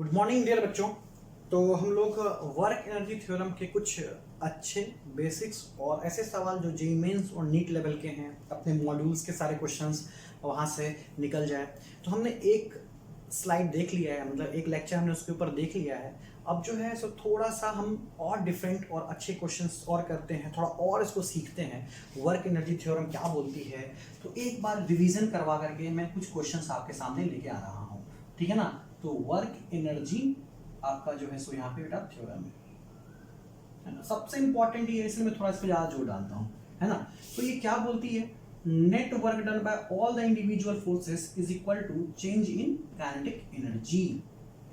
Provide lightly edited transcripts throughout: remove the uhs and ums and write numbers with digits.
Good morning dear बच्चों। तो हम लोग वर्क एनर्जी थ्योरम के कुछ अच्छे बेसिक्स और ऐसे सवाल जो जेईई मेंस और नीट लेवल के हैं, अपने मॉड्यूल्स के सारे क्वेश्चंस वहाँ से निकल जाए। तो हमने एक स्लाइड देख लिया है, मतलब एक लेक्चर हमने उसके ऊपर देख लिया है। अब जो है सो थोड़ा सा हम और डिफरेंट और अच्छे क्वेश्चंस और करते हैं, थोड़ा और इसको सीखते हैं वर्क एनर्जी थ्योरम क्या बोलती है। तो एक बार रिवीजन करवा करके मैं कुछ क्वेश्चंस आपके सामने लेके आ रहा हूँ, ठीक है ना। तो वर्क एनर्जी आपका जो है सो यहाँ पे बेटा थ्योरम है ना। सबसे इंपॉर्टेंट ये है, इसलिए मैं थोड़ा इस पर ज्यादा जोर डालता हूँ, है ना। तो ये क्या बोलती है, net work done by all the individual forces is equal to change in kinetic energy,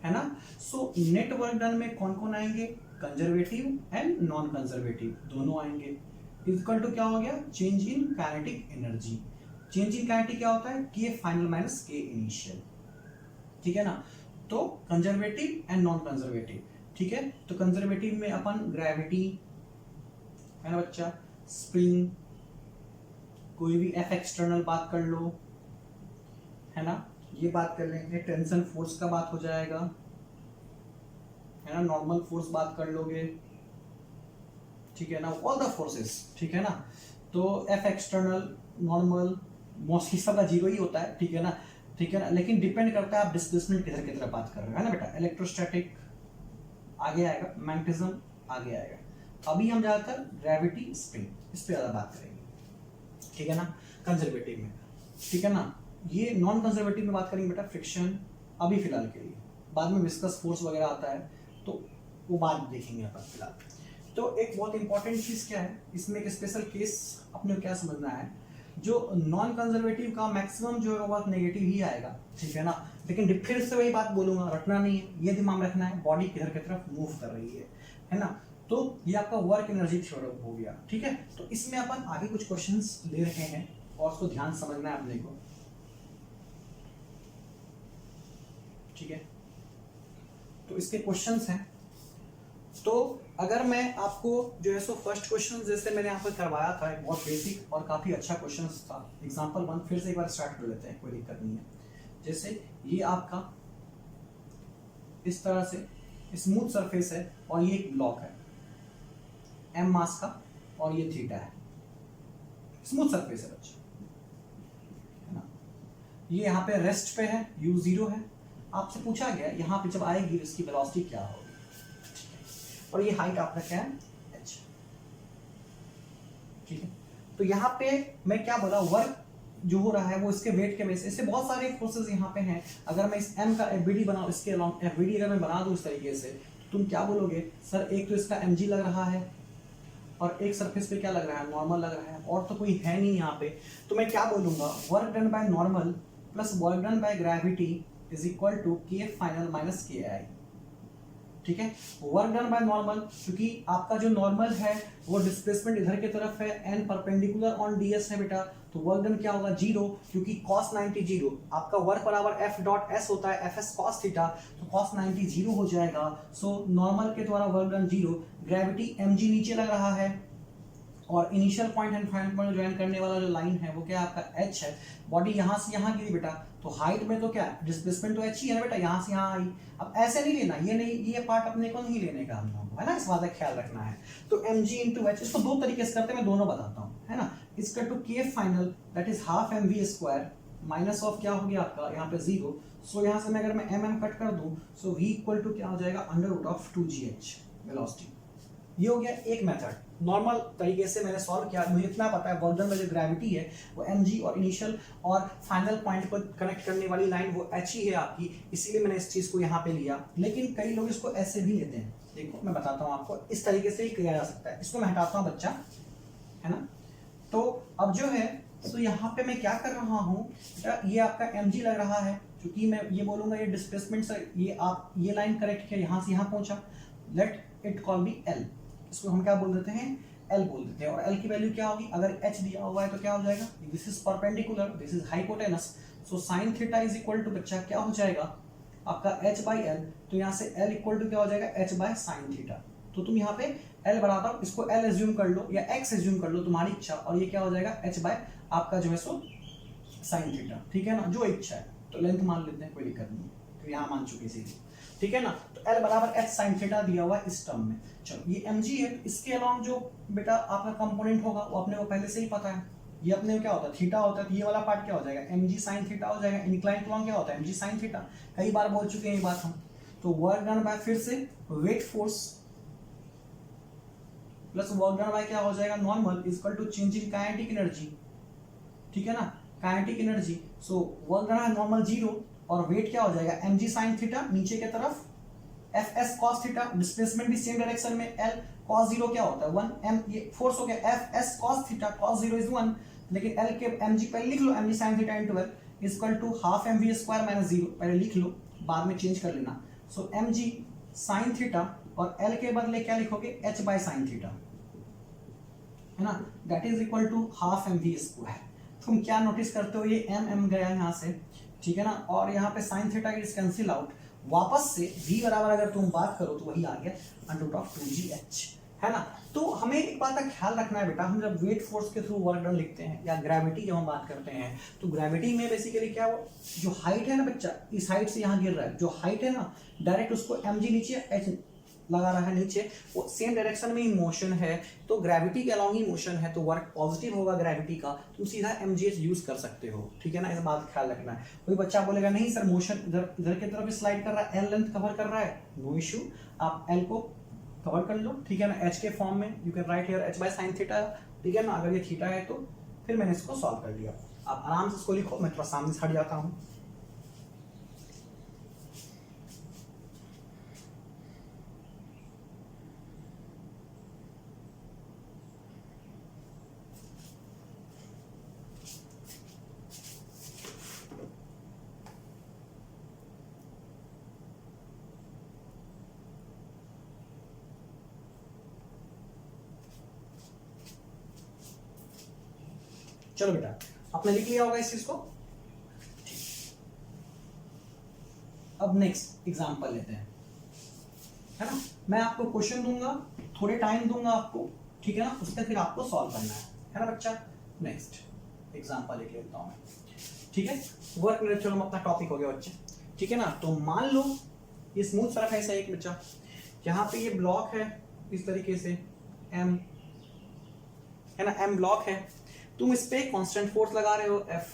है ना। सो नेट वर्क डन में कौन कौन आएंगे, कंजर्वेटिव एंड नॉन कंजर्वेटिव दोनों आएंगे। इक्वल टू क्या हो गया, change in kinetic energy. Change in kinetic क्या होता है, के फाइनल माइनस के इनिशियल, ठीक है ना। तो कंजर्वेटिव एंड नॉन कंजर्वेटिव, ठीक है। तो कंजर्वेटिव में अपन ग्रेविटी, है ना बच्चा, स्प्रिंग, कोई भी एफ एक्सटर्नल बात कर लो, है ना, ये बात कर लेंगे। टेंशन फोर्स का बात हो जाएगा, है ना, नॉर्मल फोर्स बात कर लोगे, ठीक है ना, ऑल द फोर्सेस, ठीक है ना। तो एफ एक्सटर्नल, नॉर्मल, मोस्टली सबका जीरो ही होता है, ठीक है ना, ठीक है ना। लेकिन डिपेंड करता है आप डिस्प्लेसमेंट किधर की तरफ बात कर रहे हो, है ना बेटा। इलेक्ट्रोस्टैटिक आगे आएगा, मैग्नेटिज्म आगे आएगा। अभी हम ज्यादातर ग्रेविटी, स्प्रिंग इस पे ज्यादा बात करेंगे, ठीक है ना, कंजर्वेटिव में, ठीक है ना। ये नॉन कंजर्वेटिव में बात करेंगे बेटा फ्रिक्शन, अभी फिलहाल के लिए। बाद में विस्कस फोर्स वगैरह आता है तो वो बात देखेंगे अपन फिलहाल। तो एक बहुत इंपॉर्टेंट चीज क्या है, इसमें एक स्पेशल केस अपने को क्या समझना है, जो नॉन कंजर्वेटिव का मैक्सिमम जो है वो नेगेटिव ही आएगा, ठीक है ना। लेकिन फिर से वही बात बोलूंगा, रटना नहीं है, ये दिमाग रखना है, बॉडी किधर की तरफ मूव कर रही है ना। तो ये आपका वर्क एनर्जी थ्योरम हो गया, ठीक है। तो इसमें अपन आगे कुछ क्वेश्चंस ले रहे हैं और उसको ध्यान समझना है अपने को, ठीक है। तो इसके क्वेश्चंस हैं। तो अगर मैं आपको जो है सो फर्स्ट क्वेश्चन जैसे मैंने यहाँ पर करवाया था, एक बहुत बेसिक और काफी अच्छा क्वेश्चन था, एग्जांपल 1 फिर से एक बार स्टार्ट कर लेते हैं, कोई दिक्कत नहीं है। जैसे ये आपका इस तरह से स्मूथ सरफेस है और ये एक ब्लॉक है m मास का और ये थीटा है, स्मूथ सरफेस है बच्चा, है ना। ये यहाँ पे रेस्ट पे है, u0 है। आपसे पूछा गया यहाँ पे जब आएगी इसकी वेलोसिटी क्या होगी, और ये हाइट आपका क्या है, h, ठीक है। तो यहाँ पे मैं क्या बोला, वर्क जो हो रहा है वो इसके वेट के बेस, इससे बहुत सारे फोर्सेस यहाँ पे हैं। अगर मैं इस m का FBD बनाऊं, इसके अलाउंग FBD अगर मैं बना दूं इस तरीके से, तो तुम क्या बोलोगे, सर एक तो इसका mg लग रहा है और एक सरफेस पे क्या लग रहा है, नॉर्मल लग रहा है, और तो कोई है नहीं यहाँ पे। तो मैं क्या बोलूंगा, work done by normal plus work done by gravity is equal to K final minus K I, ठीक है। वर्क डन बाय नॉर्मल, क्योंकि आपका जो नॉर्मल है वो डिस्प्लेसमेंट इधर की तरफ है, एन परपेंडिकुलर ऑन ds है बेटा, तो वर्क डन क्या होगा, 0, क्योंकि cos 90 0, आपका वर्क बराबर f डॉट s होता है, fs cos थीटा, तो cos 90 0 हो जाएगा। सो नॉर्मल के द्वारा वर्क डन 0, ग्रेविटी mg नीचे लग रहा है, और initial point and final point join करने वाला जो लाइन है वो क्या है आपका h है। बॉडी यहाँ से यहाँ गिरी बेटा, तो हाइट में तो क्या डिस्प्लेसमेंट तो h ही है ना बेटा, यहाँ से यहाँ आई। अब ऐसे नहीं लेना, ये नहीं, ये पार्ट अपने को नहीं लेने का हम लोगों को, है ना, इस बात का ख्याल रखना है। तो mg इंटू h, इसको दो तरीके से करते हैं, मैं दोनों बताता हूँ, है ना। इसका to k final that is half mv square minus of क्या हो गया आपका यहाँ पे 0। सो यहाँ से मैं अगर मैं mm कट कर दूं, सो v इक्वल टू क्या हो जाएगा, under root of 2gh velocity. ये हो गया एक मेथड, नॉर्मल तरीके से मैंने सॉल्व किया। मुझे इतना पता है वर्क डन में जो ग्रेविटी है वो mg और इनिशियल और फाइनल पॉइंट को कनेक्ट करने वाली लाइन वो h ही है आपकी, इसीलिए मैंने इस चीज को यहाँ पे लिया। लेकिन कई लोग इसको ऐसे भी लेते हैं, देखो मैं बताता हूँ आपको, इस तरीके से ही किया जा सकता है। इसको मैं हटाता हूँ बच्चा, है ना। तो अब जो है तो यहाँ पे मैं क्या कर रहा हूँ, ये आपका mg लग रहा है, क्योंकि मैं ये बोलूंगा ये डिस्प्लेसमेंट से ये आप ये लाइन करेक्ट किया, यहाँ से यहाँ पहुंचा, let it call be l, इसको हम क्या बोल देते हैं, L बोल देते हैं। और L की वैल्यू क्या होगी, अगर H दिया हुआ है तो क्या हो जाएगा, this is perpendicular, this is hypotenuse, so sine theta is equal to बच्चा क्या हो जाएगा आपका h बाई l, तो यहाँ से L इक्वल टू क्या हो जाएगा, h बाय साइन थीटा। तो तुम यहाँ पे L बराबर, इसको L एज्यूम कर लो या x एज्यूम कर लो, तुम्हारी इच्छा, और ये क्या हो जाएगा h बाय आपका जो है सो साइन थीटा, ठीक है ना, जो इच्छा है। तो लेंथ मान लेते हैं, कोई दिक्कत नहीं, यहाँ मान चुके थे, ठीक है ना। तो L बराबर H sin थीटा दिया हुआ इस टर्म में। चलो ये mg है, तो इसके अलावा जो बेटा आपका कंपोनेंट होगा वो अपने को पहले से ही पता है, ये अपने को क्या होता है थीटा होता है, तो ये वाला पार्ट क्या हो जाएगा mg sin थीटा हो जाएगा। इंक्लाइन अलोंग क्या होता है mg sin थीटा, कई बार बोल चुके हैं ये बात हम। तो वर्क डन बाय फिर से weight force plus work done by क्या हो जाएगा normal equal to change in kinetic energy, ठीक है ना, kinetic energy. So work done by normal 0 और वेट क्या हो जाएगा mg sin थीटा नीचे की तरफ fs cos थीटा, डिस्प्लेसमेंट भी सेम डायरेक्शन में l cos 0 क्या होता है 1 m, ये फोर्स हो गया fs cos theta, cos 0 is 1, लेकिन l के mg पहले लिख लो mg sin theta into l equal to half mv square minus 0, पहले लिख लो बाद में चेंज कर लेना। सो mg sin थीटा और l के बदले क्या लिखोगे h बाय sin थीटा, है ना, that is equal to half mv square. तुम क्या नोटिस करते हो ये m गया यहाँ से, ठीक है ना, और यहाँ पे sin theta is cancel out, वापस से v बराबर अगर तुम बात करो तो वही आ गया अंडर ऑफ 2gh, है ना। तो हमें एक बात का ख्याल रखना है बेटा, हम जब वेट फोर्स के थ्रू वर्क डन लिखते हैं या ग्रेविटी जब हम बात करते हैं, तो ग्रेविटी में बेसिकली क्या वो जो हाइट है ना बच्चा, इस हाइट से यहाँ गिर रहा है, जो हाइट है ना डायरेक्ट उसको mg नीचे h लगा रहा है नीचे, वो सेम डायरेक्शन में ही मोशन है, तो ग्रेविटी के अलॉन्ग ही मोशन है, तो वर्क पॉजिटिव होगा ग्रेविटी का, तुम सीधा mgh यूज कर सकते हो, ठीक है ना, इस बात ख्याल रखना है। कोई बच्चा बोलेगा नहीं सर मोशन इधर की तरफ स्लाइड कर रहा है, l लेंथ कवर कर रहा है, नो इशू, आप l को कवर कर लो, ठीक है ना, h के फॉर्म में you can write here h बाय sin थीटा, ठीक है ना, अगर ये थीटा है तो फिर मैंने इसको सॉल्व कर लिया, आप आराम से इसको लिखो, मैं थोड़ा सामने से हट जाता हूँ। चलो बेटा आपने लिख लिया होगा इस चीज को, अब नेक्स्ट एग्जांपल लेते हैं, है ना, मैं आपको क्वेश्चन दूंगा, थोड़े टाइम दूंगा आपको, ठीक है ना, उसके फिर आपको सॉल्व करना है ना बच्चा। नेक्स्ट एग्जांपल लेके लेता हूं मैं, ठीक है, वर्क में चलो अपना टॉपिक हो गया बच्चे, ठीक है ना। तो मान लो ये स्मूथ सरफ है ऐसा एक बच्चा, यहाँ पे ये ब्लॉक है इस तरीके से m, है ना, m ब्लॉक है, तुम इस पे कांस्टेंट फोर्स लगा रहे हो F,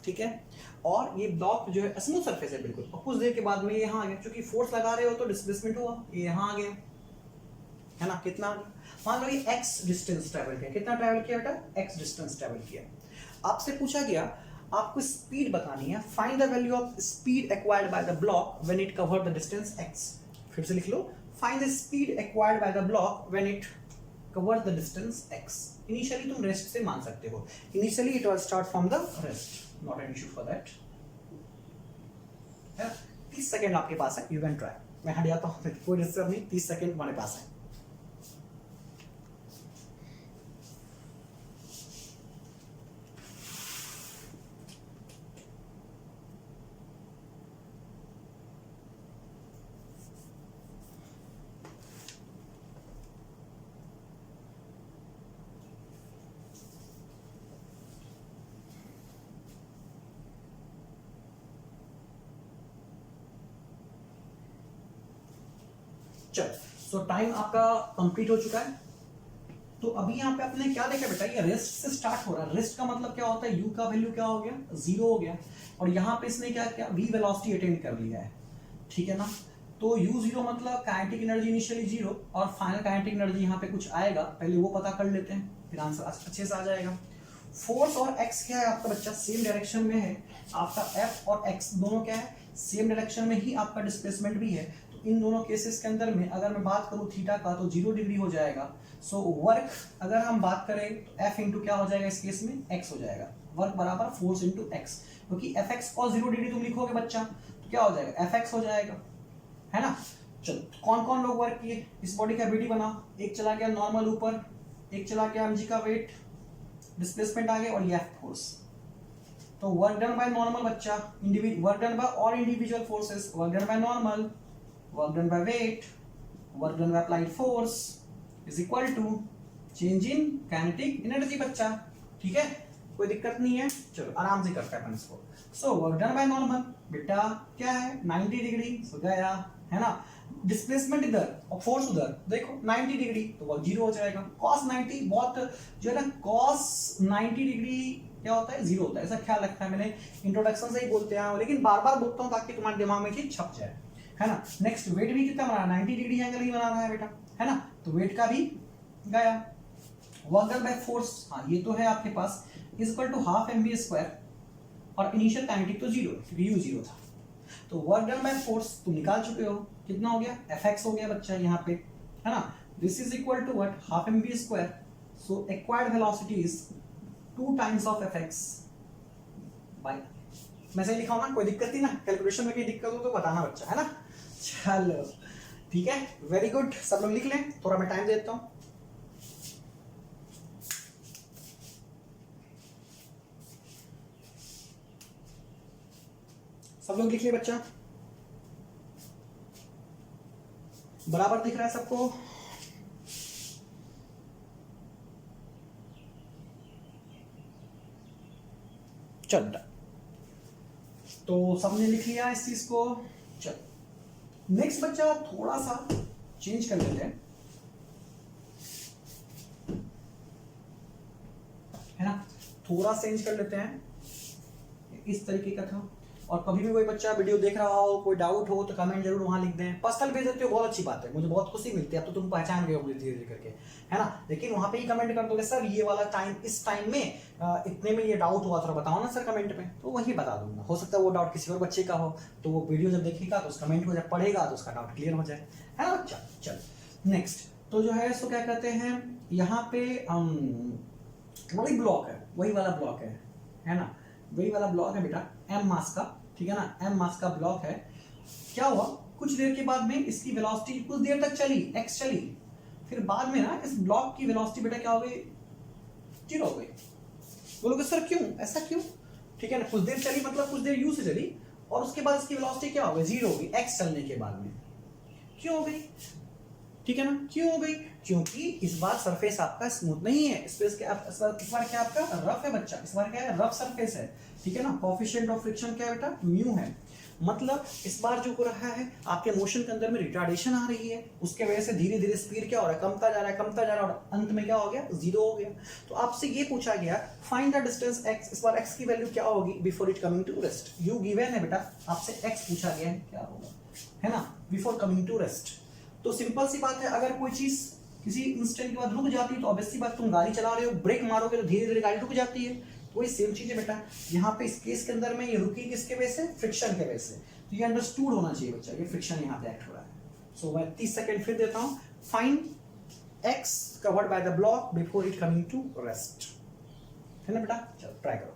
ठीक है, और ये ब्लॉक जो है स्मूथ सरफेस है बिल्कुल, और कुछ देर के बाद में ये यहाँ आ गया, क्योंकि फोर्स लगा रहे हो तो डिस्प्लेसमेंट हुआ, ये यहाँ आ गया, है ना, कितना, मान लो ये x डिस्टेंस ट्रैवल किया, कितना ट्रैवल किया बेटा x डिस्टेंस ट्रैवल किया। आपसे पूछा गया आपको स्पीड बतानी है, find the value of speed acquired by the block when it covered the distance x, फिर से लिख लो, find the speed acquired by the block when it covered the distance x। Initially तुम रेस्ट से मान सकते हो, initially it will start from the rest, not an issue for that, है 30 सेकंड आपके पास है, यू कैन ट्राई, मैं हट जाता हूं, कोई डिस्टर्ब नहीं, 30 सेकंड हमारे पास है। चलो सो टाइम आपका कंप्लीट हो चुका है, तो अभी यहाँ पे आपने क्या देखा बेटा, ये रेस्ट से स्टार्ट हो रहा है, रेस्ट का मतलब क्या होता है, u का वैल्यू क्या हो गया 0 हो गया, और यहाँ पे इसने क्या किया v वेलोसिटी अटेन कर लिया है, ठीक है ना। तो u0 मतलब काइनेटिक एनर्जी इनिशियली 0 और फाइनल काइनेटिक एनर्जी यहाँ पे कुछ आएगा, पहले वो पता कर लेते हैं, फिर आंसर अच्छे से आ जाएगा। फोर्स और x क्या है आपका बच्चा, सेम डायरेक्शन में है, आपका f और x दोनों क्या है सेम डायरेक्शन में ही, आपका डिस्प्लेसमेंट भी है, तो इन दोनों केसेस के अंदर में अगर मैं बात करूं थीटा का तो 0 डिग्री हो जाएगा। सो वर्क अगर हम बात करें तो f इंटू क्या हो जाएगा इस केस में x हो जाएगा, वर्क बराबर फोर्स इंटू x, क्योंकि fx cos 0 डिग्री तुम लिखोगे बच्चा तो क्या हो जाएगा fx हो जाएगा, है ना। चलो कौन कौन लोग वर्क किए, इस बॉडी का बीडी बनाओ, एक चला गया नॉर्मल ऊपर, एक चला गया mg का वेट, डिस्प्लेसमेंट आ गया, और ये फोर्स। तो वर्क डन बाय नॉर्मल बच्चा, work done by all individual forces, work done by normal, work done by weight, work done by applied force is equal to change in kinetic energy बच्चा, ठीक है। कोई दिक्कत नहीं है, चलो आराम से करते हैं अपन इसको। सो वर्क डन बाय नॉर्मल बेटा क्या है 90 डिग्री, सो गया है ना। डिस्प्लेसमेंट इधर और फोर्स उधर, देखो 90 डिग्री तो वर्क 0 हो जाएगा। cos 90 बहुत जो है ना, cos 90 डिग्री क्या होता है 0 होता है, ऐसा ख्याल रखना है, मैंने इंट्रोडक्शन से ही बोलते हैं लेकिन बार बार बोलता हूँ ताकि तुम्हारे दिमाग में चीज छप जाए, है ना। नेक्स्ट वेट भी कितना बना, 90 डिग्री एंगल ही बना रहा है बेटा, है ना, तो वेट का भी गया। वर्क डन बाय फोर्स, हाँ ये तो है आपके पास, is equal to half mv square, और इनिशियल काइनेटिक तो 0 क्योंकि u 0 था। तो वर्क डन बाय फोर्स तुम निकाल चुके हो, कितना हो गया fx हो गया बच्चा यहाँ पे, है ना। This is equal to what, half mv square, so acquired velocity is 2 times of fx by, मैं सही लिखा हूं ना, कोई दिक्कत नहीं ना, कैलकुलेशन में कोई दिक्कत हो तो बताना बच्चा, है ना। चलो ठीक है, वेरी गुड, सब लोग लिख लें, थोड़ा मैं टाइम देता हूं। सब लोग लिख लिया बच्चा, बराबर दिख रहा है सबको? चल तो सबने लिख लिया इस चीज को। चल नेक्स्ट बच्चा थोड़ा सा चेंज कर लेते हैं, है ना, थोड़ा चेंज कर लेते हैं, इस तरीके का था। और कभी भी कोई बच्चा वीडियो देख रहा हो, कोई डाउट हो तो कमेंट जरूर वहां लिख दें। पर्सनल भेज देते हो बहुत अच्छी बात है, मुझे बहुत खुशी मिलती है, अब तो तुम पहचान गए होगे धीरे धीरे करके, है ना। लेकिन वहां पे ही कमेंट कर दोगे सर ये वाला टाइम, इस टाइम में इतने में ये डाउट हुआ था, बताओ ना सर कमेंट में, तो वही बता दूंगा। हो सकता है वो डाउट किसी और बच्चे का हो, तो वो वीडियो जब देखेगा तो उस कमेंट को जब पढ़ेगा तो उसका डाउट क्लियर हो जाए, है ना बच्चा। चल नेक्स्ट तो जो है सो क्या कहते हैं, यहाँ पे वही ब्लॉक है, वही वाला ब्लॉक है ना, वही वाला ब्लॉक है बेटा, एम मास का, ठीक है ना, एम मास का ब्लॉक है। क्या हुआ, कुछ देर के बाद में इसकी वेलोसिटी कुछ देर तक चली, एक्स चली, फिर बाद में ना इस ब्लॉक की वेलोसिटी बेटा क्या हो गई, 0 हो गई। बोलोगे सर क्यों, ऐसा क्यों, ठीक है ना, कुछ देर चली मतलब कुछ देर यू से चली, और उसके बाद इसकी वेलोसिटी क्या हो गई, 0 हो गई, एक्स चलने के बाद में। क्यों हो गई, ठीक है ना, क्यों हो गई, क्योंकि इस बार सरफेस आपका स्मूथ नहीं है, इस बार क्या आपका रफ है बच्चा, इस बार क्या है, रफ सरफेस है, ठीक है ना। कोएफिशिएंट ऑफ फ्रिक्शन क्या है बेटा, म्यू है, मतलब इस बार जो हो रहा है आपके मोशन के अंदर में रिटार्डेशन आ रही है, उसके वजह से धीरे धीरे स्पीड क्या हो रहा है, कमता जा रहा है, कमता जा रहा है, और अंत में क्या हो गया, 0 हो गया। तो आपसे ये पूछा गया फाइंड द डिस्टेंस x, इस बार x की वैल्यू क्या होगी before it coming to rest, u given है बेटा, आपसे x पूछा गया है, क्या होगा, है ना, बिफोर कमिंग टू रेस्ट। तो सिंपल सी बात है, अगर कोई चीज किसी इंस्टेंट के बाद रुक जाती है तो ऑब्वियसली बात, तुम गाड़ी चला रहे हो, ब्रेक मारोगे तो धीरे धीरे गाड़ी रुक जाती है, तो वही सेम चीज है बेटा। यहाँ पे इस केस के अंदर में ये रुकी किसके वजह से, फ्रिक्शन के वजह से, तो ये अंडरस्टूड होना चाहिए बच्चा, ये फ्रिक्शन यहाँ पे एक्ट हो रहा है। सो मैं 30 सेकंड फिर देता हूँ, find x covered by the block before it coming to rest, है ना बेटा, चलो ट्राई करो।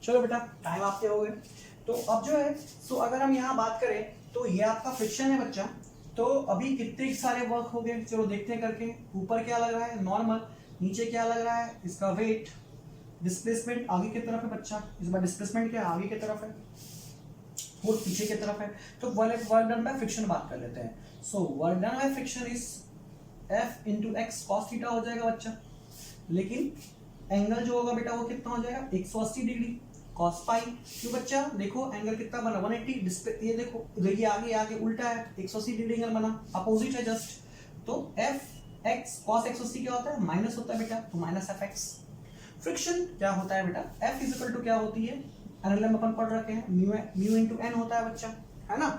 चलो बेटा टाइम आपके हो गए। तो अब जो है सो अगर हम यहाँ बात करें तो ये आपका फ्रिक्शन है बच्चा, तो अभी कितने सारे वर्क हो गए, चलो देखते हैं करके। ऊपर क्या लग रहा है, नॉर्मल, नीचे क्या लग रहा है, इसका वेट, डिस्प्लेसमेंट आगे की तरफ है बच्चा, इस बार डिस्प्लेसमेंट क्या आगे की तरफ है, फोर्स पीछे की तरफ है। तो वर्क डन बाय फ्रिक्शन बात कर लेते हैं। सो work done by friction is F into x cos theta हो जाएगा बच्चा, लेकिन एंगल जो होगा बेटा वो कितना हो जाएगा, 180 डिग्री cos पाई। क्यों बच्चा, देखो एंगल कितना बना 180, डिस्प्ले ये देखो इधर ये आगे आगे उल्टा है, 180 डिग्री एंगल बना, अपोजिट है जस्ट। तो f x cos 180 क्या होता है, माइनस होता है बेटा, तो माइनस fx। फ्रिक्शन क्या होता है बेटा, f इज इक्वल टू क्या होती है, एनएलएम अपन पढ़ रखे हैं, म्यू इनटू n होता है बच्चा, है ना,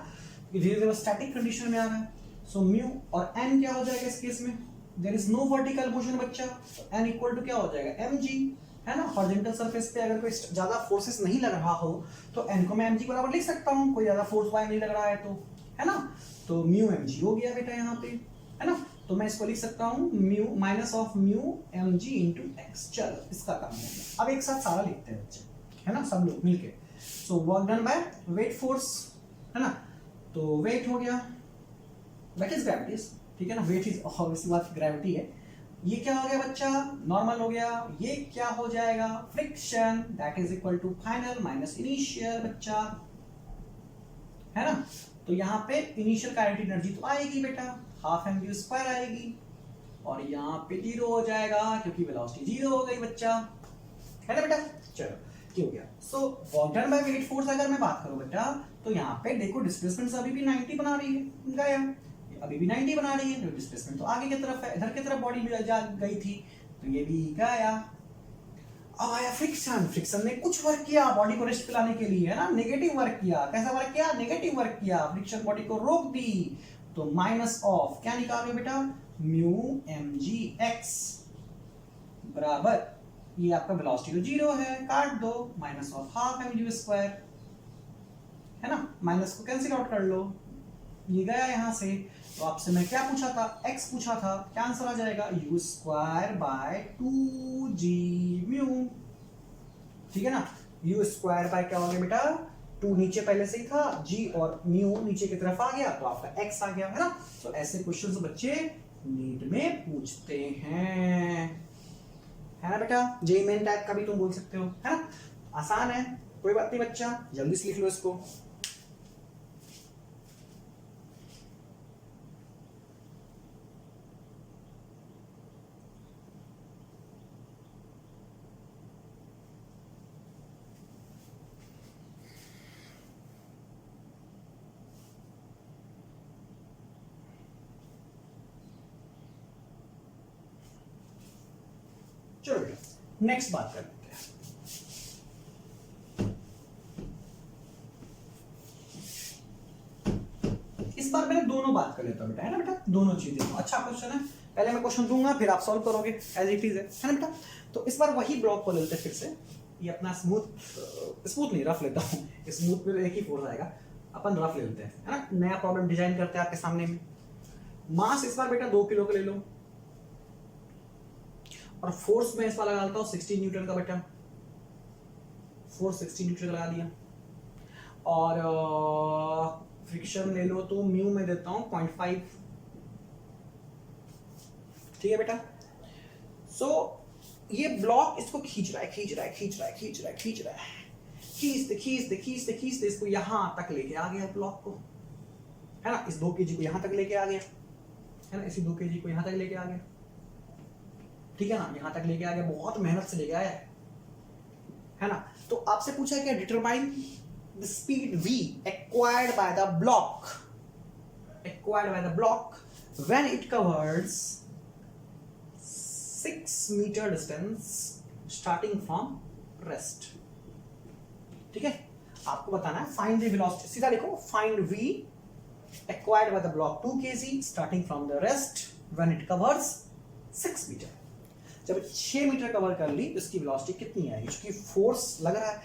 धीरे धीरे स्टैटिक कंडीशन में आ रहा है। सो म्यू और n क्या हो जाएगा इस केस में, there is no vertical motion बच्चा, n इक्वल टू क्या हो जाएगा mg, है ना। हॉरिजॉन्टल सरफेस पे अगर कोई ज्यादा फोर्सेस नहीं लग रहा हो तो n को मैं mg बराबर लिख सकता हूँ, कोई ज्यादा फोर्स वाई नहीं लग रहा है तो, है ना। तो म्यू एम जी हो गया बेटा यहाँ पे, है ना। तो मैं इसको लिख सकता हूँ mu minus of mu M G into X. चलो इसका काम हो गया। अब एक साथ सारा लिखते हैं बच्चे, है ना, सब लोग मिलके। सो work done by weight force, है ना। तो वेट हो गया, वेट इज ग्रेविटी, ठीक है ना, वेट इज ऑब्वियसली बात ग्रेविटी है। ये क्या हो गया बच्चा, नॉर्मल हो गया। ये क्या हो जाएगा, friction, that is equal to final minus initial बच्चा, है ना। तो यहाँ पे इनिशियल काइनेटिक एनर्जी तो आएगी बेटा, हाफ एम जी स्क्वायर आएगी, और यहाँ पे 0 हो जाएगा क्योंकि वेलोसिटी 0 हो गई बच्चा, है ना बेटा। चलो क्यों गया। सो work done by weight force अगर मैं बात करूं बेटा, तो यहाँ पे देखो डिस्प्लेसमेंट अभी भी 90 बना रही है, गया अभी भी 90 बना रही है, तो डिस्प्लेसमेंट तो आगे की तरफ है, इधर की तरफ बॉडी जा गई थी, तो ये भी गया। अब आया फ्रिक्शन, फ्रिक्शन ने कुछ वर्क किया बॉडी को रेस्ट पिलाने के लिए, है ना, नेगेटिव वर्क किया। कैसा वर्क किया, नेगेटिव वर्क किया, फ्रिक्शन बॉडी को रोक दी। तो माइनस ऑफ क्या निकाल रहे बेटा, म्यू एम जी एक्स बराबर, ये आपका वेलोसिटी तो 0 है, काट दो, minus of half M G square, है ना, माइनस को कैंसिल आउट कर लो, ये गया यहां से। तो आपसे मैं क्या पूछा था, x पूछा था, क्या आंसर आ जाएगा, u square by 2g mu, ठीक है ना। u स्क्वायर बाय क्या हो गया बेटा, 2 नीचे पहले से ही था, g और म्यू नीचे की तरफ आ गया, तो आपका x आ गया, है ना। तो ऐसे क्वेश्चंस बच्चे नीट में पूछते हैं, है ना बेटा। जेईई मेन टाइप का भी तुम बोल सकते हो, है ना, आसान है, कोई बात नहीं बच्चा, जल्दी से लिख लो इसको। चलो बेटा नेक्स्ट बात कर लेते हैं। इस बार मैंने दोनों बात कर लेता हूं बेटा, है ना बेटा, दोनों चीजें। अच्छा क्वेश्चन है, पहले मैं क्वेश्चन दूंगा फिर आप सॉल्व करोगे एज इट इज, है ना बेटा। तो इस बार वही ब्लॉक को ले लेते हैं फिर से, ये अपना स्मूथ नहीं रफ लेता हूँ, स्मूथ में एक ही फोर्स आएगा, अपन रफ ले लेते हैं, है ना। नया प्रॉब्लम डिजाइन करते हैं आपके सामने में। मास इस बार बेटा 2 किलो का ले लो, और फोर्स में इस बार लगा देता हूं 16 न्यूटन का बेटा, फोर्स 16 न्यूटन लगा दिया। और फ्रिक्शन ले लो तो म्यू में देता हूं 0.5, ठीक है बेटा। सो ये ब्लॉक इसको खींच रहा है, खींचते इसको यहां तक लेके आ गया ब्लॉक को, है ना, इस 2 kg को यहां तक लेके आ गया, है ना, इसी 2 kg को यहां तक लेके आ गया, ठीक है ना, यहां तक लेके आ गया, बहुत मेहनत से लेके आया है ना। तो आपसे पूछा क्या, determine the speed v acquired by the block when it covers 6 meter distance starting from rest, ठीक है। आपको बताना है फाइंड द वेलोसिटी, सीधा लिखो, find v acquired by the block 2 kg starting from the rest when it covers 6 meter। जब 6 metre cover कर ली तो इसकी वेलोसिटी कितनी आएगी, क्योंकि फोर्स लग रहा है,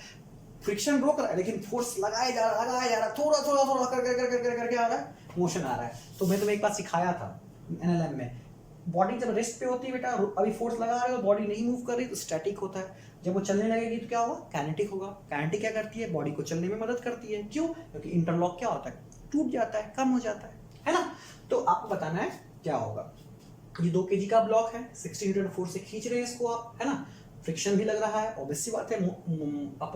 फ्रिक्शन रोक रहा है, लेकिन फोर्स लगाया जा रहा है, थोड़ा करके आ रहा है, मोशन आ रहा है। तो मैं तुम्हें एक बात सिखाया था एनएलएम में, बॉडी जब रेस्ट पे होती है बेटा, अभी फोर्स लगा रहे हो, बॉडी नहीं मूव कर रही तो स्टैटिक होता है, जब वो चलने लगेगी तो क्या होगा, काइनेटिक होगा। काइनेटिक क्या करती है, बॉडी को चलने में मदद करती है, क्यों, क्योंकि इंटरलॉक क्या होता है, टूट जाता है, कम हो जाता है ना। तो आपको बताना है क्या होगा। ये 2 kg का ब्लॉक है, 16 न्यूटन फोर्स से खींच रहे हैं इसको आप, है ना, फ्रिक्शन भी लग रहा है, ऑब्वियस सी बात है,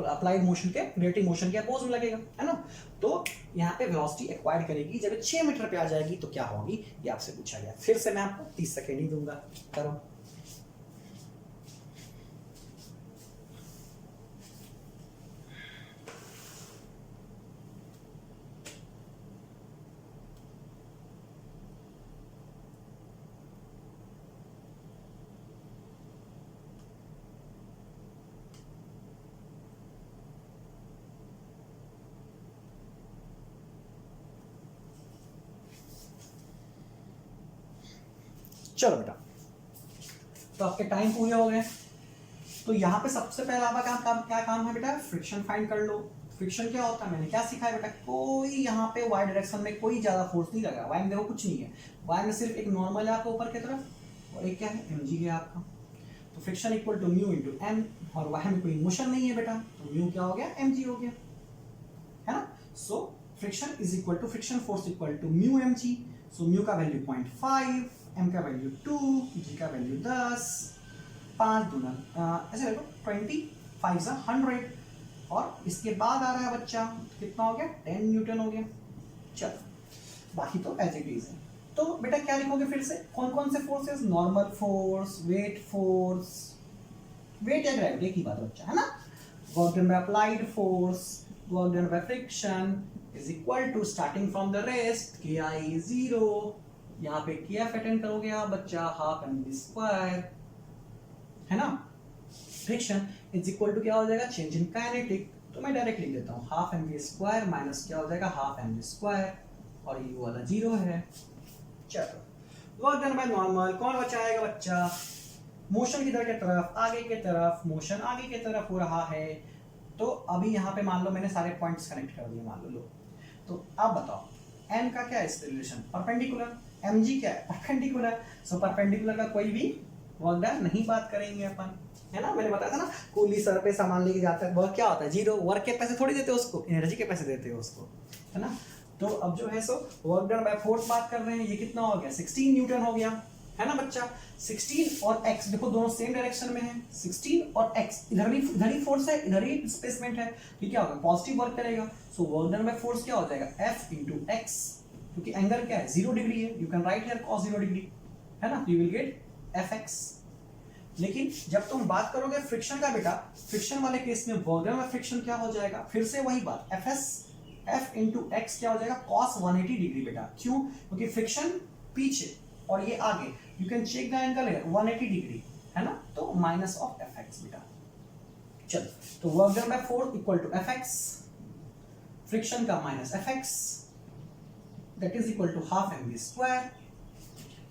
अप्लाइड मोशन के रिलेटिव मोशन के अपोज में लगेगा, है ना। तो यहाँ पे वेलोसिटी एक्वायर करेगी, जब 6 मीटर पे आ जाएगी तो क्या होगी, ये आपसे पूछा गया। फिर से मैं आपको 30 सेकेंड ही दूंगा, करो। चलो बेटा, तो आपके टाइम पूरे हो गए। तो यहाँ पे सबसे पहला आपका क्या काम है बेटा, फ्रिक्शन फाइंड कर लो। फ्रिक्शन क्या होता है, मैंने क्या सीखा है बेटा, कोई यहाँ पे वाई डायरेक्शन में कोई ज्यादा फोर्स नहीं लगा, वाई में देखो कुछ नहीं है, वाई में सिर्फ एक नॉर्मल है आपका ऊपर की तरफ और एक क्या है mg है आपका। तो friction equal to mu into M, और वाई में कोई मोशन नहीं है बेटा, तो म्यू क्या हो गया, mg हो गया, है ना। So friction is equal to, friction force equal to mu mg। So mu का वैल्यू 0.5, m का वैल्यू 2, g का वैल्यू 10, 5 दूना ऐसे देखो 20, 5 100, और इसके बाद आ रहा है बच्चा कितना हो गया, 10 न्यूटन हो गया। चलो बाकी तो एज इट इज है। तो बेटा क्या लिखोगे फिर से, कौन कौन से forces, normal force, weight force, weight या ग्रेविटी की बात बच्चा, है ना। Work done by applied force, work done by friction is equal to starting from the rest K i 0, यहाँ पे के एफ अटेंड करोगे आप बच्चा, हाफ एम वी स्क्वायर, है ना। फ्रिक्शन इज इक्वल टू क्या हो जाएगा, चेंज इन काइनेटिक, तो मैं डायरेक्ट लिख देता हूँ half M V square minus क्या हो जाएगा, हाफ एम वी स्क्वायर, और ये वाला 0 है। चलो वर्क डन बाय नॉर्मल, कौन बचाएगा बच्चा, मोशन किधर की तरफ, आगे की तरफ, मोशन आगे की तरफ हो रहा है। तो अभी यहाँ पे मान लो मैंने सारे पॉइंट्स कनेक्ट कर दिए, मान लो। तो अब बताओ एन का क्या है इससे रिलेशन, परपेंडिकुलर, mg क्या है, परपेंडिकुलर। सो परपेंडिकुलर का कोई भी वर्क डन नहीं बात करेंगे अपन, है ना। मैंने बताया था ना, कूली सर पे सामान लेके जाता है, वर्क क्या होता है, 0, वर्क के पैसे थोड़ी देते हो उसको, एनर्जी के पैसे देते हो उसको, है ना। तो अब जो है सो वर्क डन बाय फोर्स बात कर रहे हैं, ये कितना हो गया, 16 न्यूटन हो गया, है ना बच्चा। 16 और x देखो दोनों सेम डायरेक्शन में है, 16 और x इधर ही फोर्स है, इधर ही डिस्प्लेसमेंट है, तो क्या होगा, पॉजिटिव वर्क करेगा। सो वर्क डन बाय फोर्स क्या हो जाएगा, f into x, क्योंकि एंगल क्या है, 0 डिग्री है, you can write here cos 0 degree, है ना, यू विल गेट fx। लेकिन जब तुम बात करोगे फ्रिक्शन का बेटा, फ्रिक्शन वाले केस में वर्क डन बाय फ्रिक्शन क्या हो जाएगा, फिर से वही बात, f into x क्या हो जाएगा, cos 180 डिग्री बेटा। क्यों, क्योंकि फ्रिक्शन पीछे और ये आगे, you can check the angle है 180 डिग्री, है ना, तो माइनस ऑफ fx बेटा। चलो तो work done by force equal to fx, friction का minus fx, that is equal to half mv square.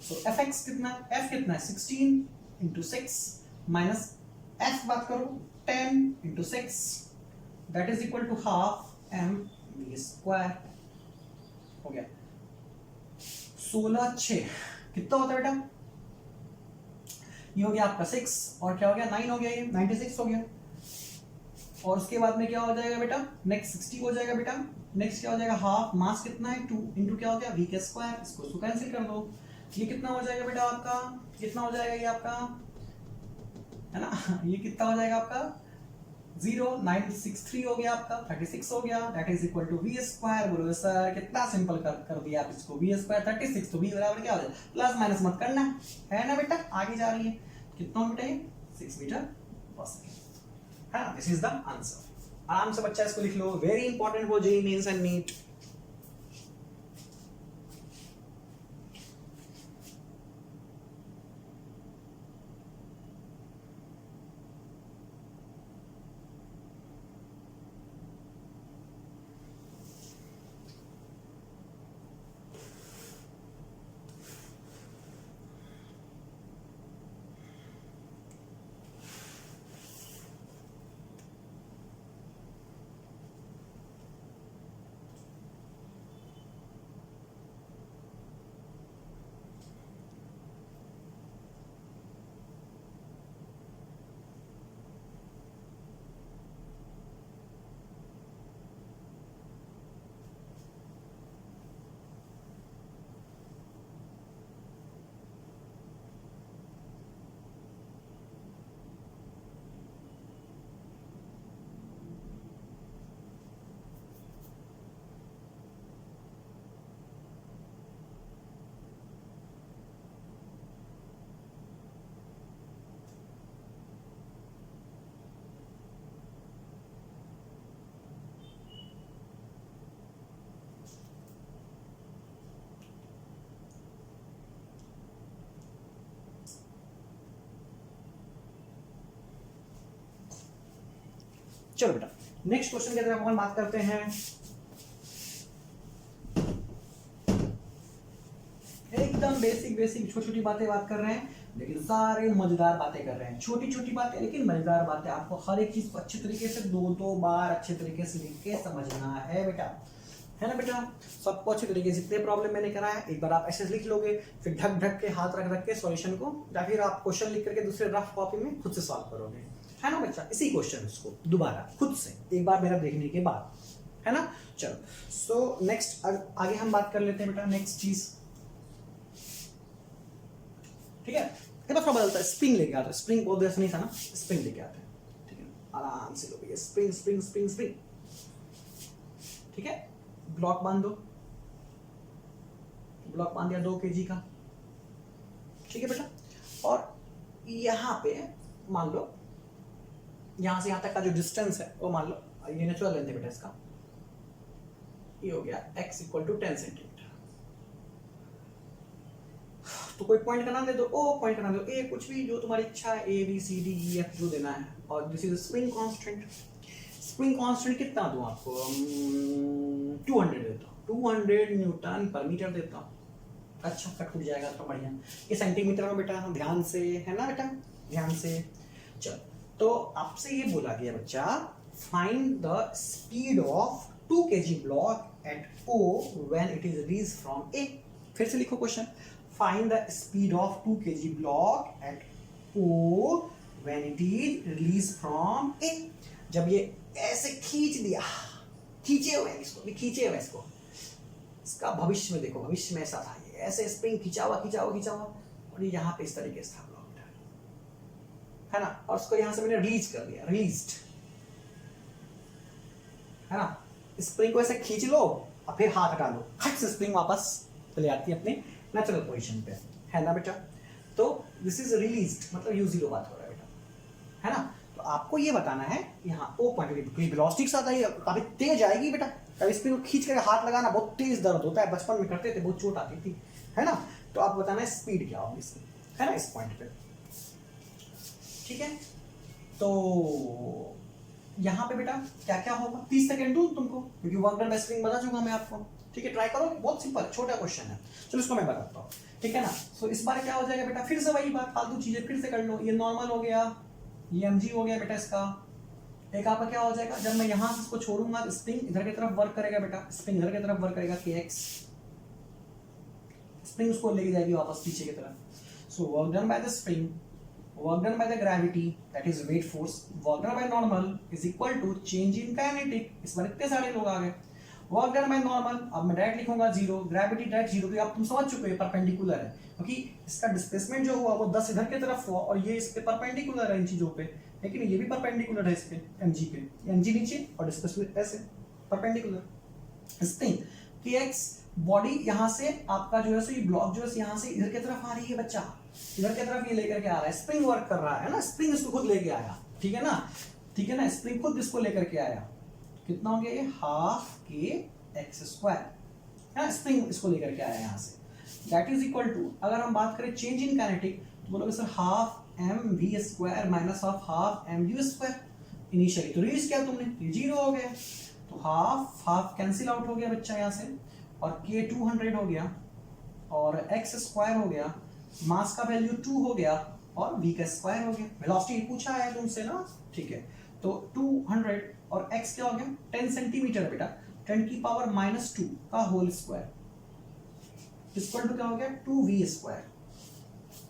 So fx कितना, f कितना है, 16 इंटू 6 माइनस f बात करो 10 into 6, that is equal to half mv square हो गया। 16 6 कितना होता है बेटा, ये हो गया आपका 6 और क्या हो गया 9 हो गया, ये 96 हो गया। और उसके बाद में क्या हो जाएगा बेटा, नेक्स्ट 60 हो जाएगा बेटा, नेक्स्ट क्या हो जाएगा, हाफ मास कितना है 2 इंटू क्या हो गया वी के स्क्वायर, इसको कैंसिल कर दो, ये कितना हो जाएगा बेटा आपका, कितना हो जाएगा ये आपका, है ना, ये कितना हो जाएगा आपका 0963 हो गया आपका, 36 हो गया, that is equal to V square. बोलो सर कितना सिंपल कर दिया आप इसको, वी स्क्वायर 36, तो वी बराबर क्या हो जाए, प्लस माइनस मत करना है ना बेटा, आगे जा रही है, कितना बेटा ये 6 मीटर पर सेकंड, है ना, दिस इज द आंसर। आराम से बच्चा इसको लिख लो, very important for JEE mains and NEET. चलो बेटा नेक्स्ट क्वेश्चन की तरफ अपन बात करते हैं। एकदम बेसिक बेसिक छोटी छोटी बातें बात कर रहे हैं, लेकिन सारे मजेदार बातें कर रहे हैं, छोटी छोटी बातें लेकिन मजेदार बातें। आपको हर एक चीज को अच्छे तरीके से दो बार अच्छे तरीके से लिख के समझना है बेटा, है ना बेटा। सबको अच्छे तरीके से, जितने प्रॉब्लम मैंने कराया एक बार आप ऐसे लिख लोगे, फिर ढक ढक के हाथ रख रख के सॉल्यूशन को, या फिर आप क्वेश्चन लिख करके दूसरे रफ कॉपी में खुद से सॉल्व करोगे, है ना बच्चा। इसी क्वेश्चन को दोबारा खुद से एक बार मेरा देखने के बाद, है ना। चलो सो नेक्स्ट आगे हम बात कर लेते हैं बेटा नेक्स्ट चीज, ठीक है। एक बार थोड़ा बदलता है, स्प्रिंग लेके आता है, स्प्रिंग बहुत देर नहीं था ना, स्प्रिंग लेके आते हैं, ठीक है। आराम से लो भैया, स्प्रिंग स्प्रिंग स्प्रिंग स्प्रिंग, ठीक है। ब्लॉक बांध दो, ब्लॉक बांध दिया 2 kg का, ठीक है बेटा। और यहाँ पे मान लो यहाँ से यहाँ तक का जो डिस्टेंस है वो मान लो, ये नेचुरल लेंथ है बेटा इसका, ये हो गया x इक्वल टू 10 सेंटीमीटर। तो कोई पॉइंट का नाम दे दो, ओ पॉइंट का नाम दे दो, ए कुछ भी जो तुम्हारी इच्छा है, A B C D E F जो देना है। और this is spring constant. Spring constant कितना दूं आपको, 200 देता हूँ, 200 न्यूटन पर मीटर देता हूँ। अच्छा कट टूट जाएगा तो बढ़िया, ये सेंटीमीटर में बेटा, ध्यान से, है ना बेटा, ध्यान से। चल तो आपसे ये बोला गया बच्चा, find the speed of 2 kg block at O when it is release from A। फिर से लिखो question, find the speed of 2 kg block at O when it is release from A। जब ये ऐसे खींच दिया, खींचे हुए इसको भी, खींचे हुए इसका भविष्य में देखो, भविष्य में ऐसा था, ये ऐसे स्प्रिंग खींचा हुआ खींचा हुआ खींचा हुआ, और ये यहाँ पे इस तरीके से था ब्लॉक, है ना। और उसको यहाँ से मैंने रिलीज कर दिया, रिलीज्ड, है ना। स्प्रिंग को ऐसे खींच लो और फिर हाथ हटा लो, खट से स्प्रिंग वापस चले आती है अपने नेचुरल पोजीशन पे, है ना बेटा। तो दिस इज रिलीज्ड, मतलब U0 बात हो रहा है बेटा, है ना। तो आपको ये बताना है यहाँ O पॉइंट की वेलोसिटी के साथ आई, काफी तेज आएगी बेटा। कभी स्प्रिंग को खींच कर हाथ लगाना बहुत तेज दर्द होता है, बचपन में करते थे, बहुत चोट आती थी, है ना। तो आप बताना है स्पीड क्या होगी इसकी, है ना, इस पॉइंट पे, ठीक है। तो यहाँ पे बेटा क्या क्या होगा, 30 सेकंड दूं तुमको, क्योंकि वर्क डन बाय स्प्रिंग बता चुका मैं आपको, ठीक है। ट्राई करो, बहुत सिंपल छोटा क्वेश्चन है, चलो इसको मैं बताता हूँ, ठीक है ना। सो इस बार क्या हो जाएगा बेटा, फिर से वही बात, फालतू चीजें फिर से कर लो। ये नॉर्मल हो गया, ये mg हो गया बेटा इसका। एक आपका क्या हो जाएगा, जब मैं यहाँ से इसको छोड़ूंगा स्प्रिंग इधर की तरफ वर्क करेगा बेटा, स्प्रिंग इधर की तरफ वर्क करेगा, kx स्प्रिंग उसको लेके जाएगी वापस पीछे की तरफ। सो work done by the spring, work done by the gravity, that is weight force, work done by normal is equal to change in kinetic। इस बार इतने सारे लोग आ गए। work done by normal, अब मैं डायरेक्ट लिखूंगा 0, ग्रेविटी डायरेक्ट 0, क्योंकि आप तुम समझ चुके हो परपेंडिकुलर है, क्योंकि इसका डिस्प्लेसमेंट जो हुआ वो 10 इधर की तरफ हुआ और ये इस पे परपेंडिकुलर है इन चीजों पे, लेकिन ये भी परपेंडिकुलर है इस पे, mg पे, mg नीचे और डिस्प्लेसमेंट ऐसे परपेंडिकुलर। स्प्रिंग kx बॉडी यहाँ से आपका जो है सो ये ब्लॉक जो है यहाँ से इधर की तरफ आ रही है बच्चा, इधर की तरफ ये लेकर के आ रहा है, स्प्रिंग वर्क कर रहा है ना, स्प्रिंग इसको खुद लेके आया, ठीक है ना, ठीक है ना। स्प्रिंग खुद इसको लेकर के आया, कितना हो गया ये, हाफ के एक्स स्क्वायर, है ना, स्प्रिंग इसको लेकर के आया यहाँ से, दैट इज इक्वल टू, अगर हम बात करें चेंज इन काइनेटिक तो बोलोगे sir half M V square minus of half M U square. Initially तो रीज किया तुमने, ये 0 हो गया, तो हाफ हाफ कैंसिल आउट हो गया बच्चा यहाँ से, और k 200 हो गया और x स्क्वायर हो गया, मास का वैल्यू 2 हो गया और v का स्क्वायर हो गया। वेलोसिटी पूछा है तुमसे ना, ठीक है। तो 200 और x क्या हो गया, 10 सेंटीमीटर बेटा, 10 की पावर -2 का होल स्क्वायर इक्वल टू क्या हो गया, 2v स्क्वायर,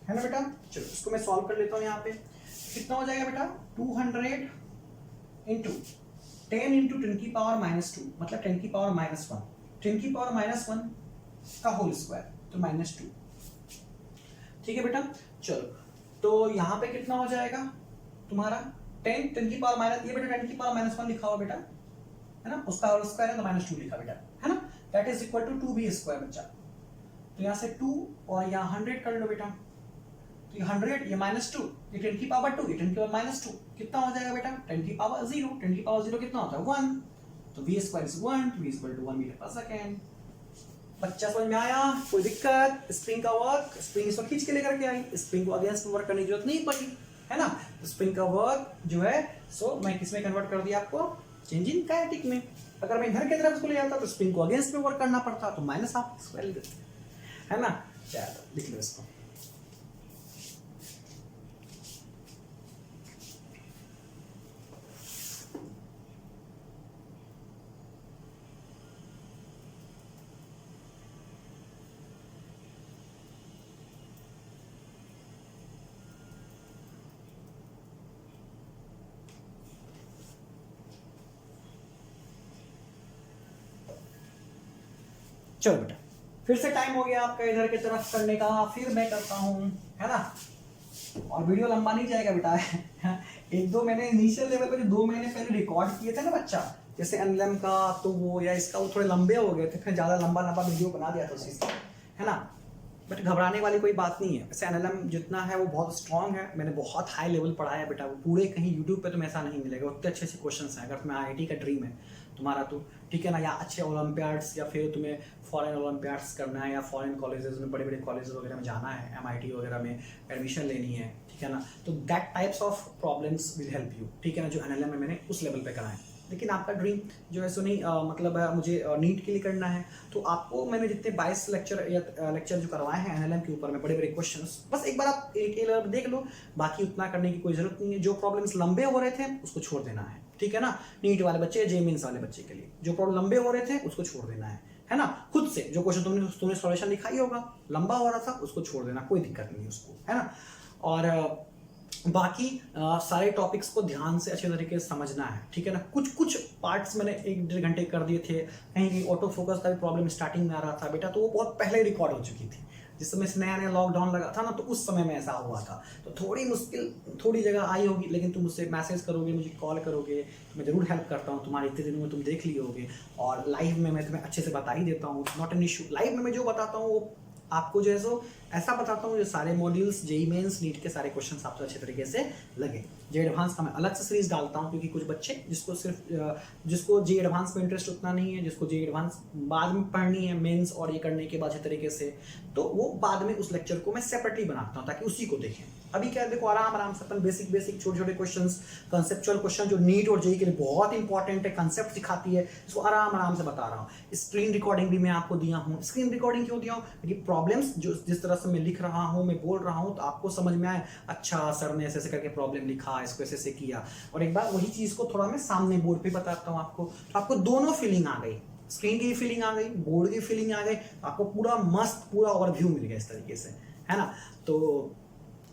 है ना बेटा। चलो इसको मैं सॉल्व कर लेता हूँ, यहाँ पे कितना हो जाएगा बेटा, 200 इंटू 10 इंटू 10 की पावर -2 मतलब 10 की पावर -1, 10 की पावर -1 का होल स्क्वायर तो -2, ठीक है बेटा। चलो तो यहाँ पे कितना हो जाएगा तुम्हारा 10 की पावर माइनस, ये बेटा 10 की पावर -1 लिखा हुआ बेटा, है ना, उसका होल स्क्वायर है तो -2 लिखा बेटा, है ना, that is equal to 2b square बच्चा। तो यहाँ से 2 और यहाँ 100 कर लो बेटा, तो ये 100 ये -2, ये 10 की पावर 2, ये 10 की पावर -2, कितना हो जाएगा बेटा, 10 की पावर 0, 10 की पावर 0 कितना होता है 1, तो v square is 1, v equal to 1 metre पर सेकेंड। बच्चा समझ में आया, कोई दिक्कत, स्प्रिंग का वर्क, स्प्रिंग इसको खींच के लेकर के आई, स्प्रिंग को अगेंस्ट वर्क करने की जरूरत नहीं पड़ी, है ना। तो स्प्रिंग का वर्क जो है सो मैं किसमें कन्वर्ट कर दिया आपको, चेंज इन काइनेटिक में। अगर मैं इधर की तरफ इसको ले जाता तो स्प्रिंग को अगेंस्ट में वर्क करना पड़ता, तो माइनस हाफ स्क्वायर, है ना। चलो लिख लो इसको। चलो बेटा, फिर से टाइम हो गया आपका इधर की तरफ करने का, फिर मैं करता हूँ, है ना। और वीडियो लंबा नहीं जाएगा बेटा। एक दो मैंने इनिशियल लेवल पे जो 2 महीने पहले रिकॉर्ड किए थे ना बच्चा, जैसे एनएलएम का तो वो या इसका, वो थोड़े लंबे हो गए थे, फिर ज्यादा लंबा लंबा वीडियो बना दिया था उसी से, है ना। बट घबराने वाली कोई बात नहीं है। वैसे एनएलएम जितना है वो बहुत स्ट्रांग है, मैंने बहुत हाई लेवल पढ़ाया है बेटा, वो पूरे कहीं यूट्यूब पे तुम्हें ऐसा नहीं मिलेगा, उतने अच्छे अच्छे क्वेश्चन हैं। अगर तुम्हें आईआईटी का ड्रीम है तुम्हारा तो ठीक है ना, या अच्छे ओलंपियाड्स या फिर तुम्हें फॉरेन ओलंपियाड्स करना है या फॉरेन कॉलेजेस में, बड़े बड़े कॉलेज वगैरह में जाना है, एमआईटी वगैरह में एडमिशन लेनी है, ठीक है ना, तो that types of problems will help you, ठीक है ना, जो एनएलएम में मैंने उस लेवल पे कराए। लेकिन आपका ड्रीम जो है सो नहीं मतलब मुझे नीट के लिए करना है, तो आपको मैंने जितने 22 लेक्चर जो करवाए हैं एनएलएम के ऊपर में, बड़े बड़े क्वेश्चंस, बस एक बार आप एक देख लो, बाकी उतना करने की कोई जरूरत नहीं है। जो प्रॉब्लम्स लंबे हो रहे थे उसको छोड़ देना है, ठीक है ना, नीट वाले बच्चे, जे मेंस वाले बच्चे के लिए जो प्रॉब्लम लंबे हो रहे थे उसको छोड़ देना है ना। खुद से जो क्वेश्चन तुमने सॉल्यूशन लिखाई होगा, लंबा हो रहा था उसको छोड़ देना, कोई दिक्कत नहीं उसको, है ना। और बाकी सारे टॉपिक्स को ध्यान से अच्छे तरीके से समझना है, ठीक है ना। कुछ कुछ पार्ट्स मैंने 1-1.5 घंटे कर दिए थे, कहीं कहीं ऑटो फोकस का भी प्रॉब्लम स्टार्टिंग में आ रहा था बेटा, तो वो बहुत पहले रिकॉर्ड हो चुकी थी, जिस समय से नया नया लॉकडाउन लगा था ना, तो उस समय में ऐसा हुआ था। तो थोड़ी मुश्किल थोड़ी जगह आई होगी, लेकिन तुम मुझसे मैसेज करोगे, मुझे कॉल करोगे, तो मैं जरूर हेल्प करता हूँ। तुम्हारे इतने दिनों में तुम देख लिए होगे, और लाइव में मैं तुम्हें अच्छे से बता ही देता हूँ, नॉट एन इशू। लाइव में मैं जो बताता हूँ वो आपको जो है सो ऐसा बताता हूँ जो सारे मॉड्यूल्स, जेईई मेंस, नीट के सारे क्वेश्चंस आपको अच्छे तरीके से लगे। जे एडवांस का मैं अलग से सीरीज डालता हूँ, क्योंकि कुछ बच्चे जिसको जे एडवांस में इंटरेस्ट उतना नहीं है, जिसको जे एडवांस बाद में पढ़नी है मेंस और ये करने के बाद अच्छे तरीके से, तो वो बाद में उस लेक्चर को मैं सेपरेटली बनाता हूँ ताकि उसी को देखें। अभी क्या देखो, आराम आराम से अपन बेसिक छोटे छोटे क्वेश्चंस, कंसेप्चुअल क्वेश्चन जो नीट और जेईई के लिए बहुत इंपॉर्टेंट है, कंसेप्ट सिखाती है, इसको आराम आराम से बता रहा हूँ। स्क्रीन रिकॉर्डिंग भी मैं आपको दिया हूँ। स्क्रीन रिकॉर्डिंग क्यों दिया हूँ? क्योंकि प्रॉब्लम्स जो जिस तरह से मैं लिख रहा हूँ, मैं बोल रहा हूँ, तो आपको समझ में आए, अच्छा सर ने ऐसे ऐसे करके प्रॉब्लम लिखा, इसको ऐसे ऐसे किया, और एक बार वही चीज को थोड़ा मैं सामने बोर्ड पे बताता हूँ आपको, तो आपको दोनों फीलिंग आ गई, स्क्रीन की फीलिंग आ गई, बोर्ड की फीलिंग आ गई, आपको पूरा मस्त पूरा ओवरव्यू मिल गया इस तरीके से, है ना। तो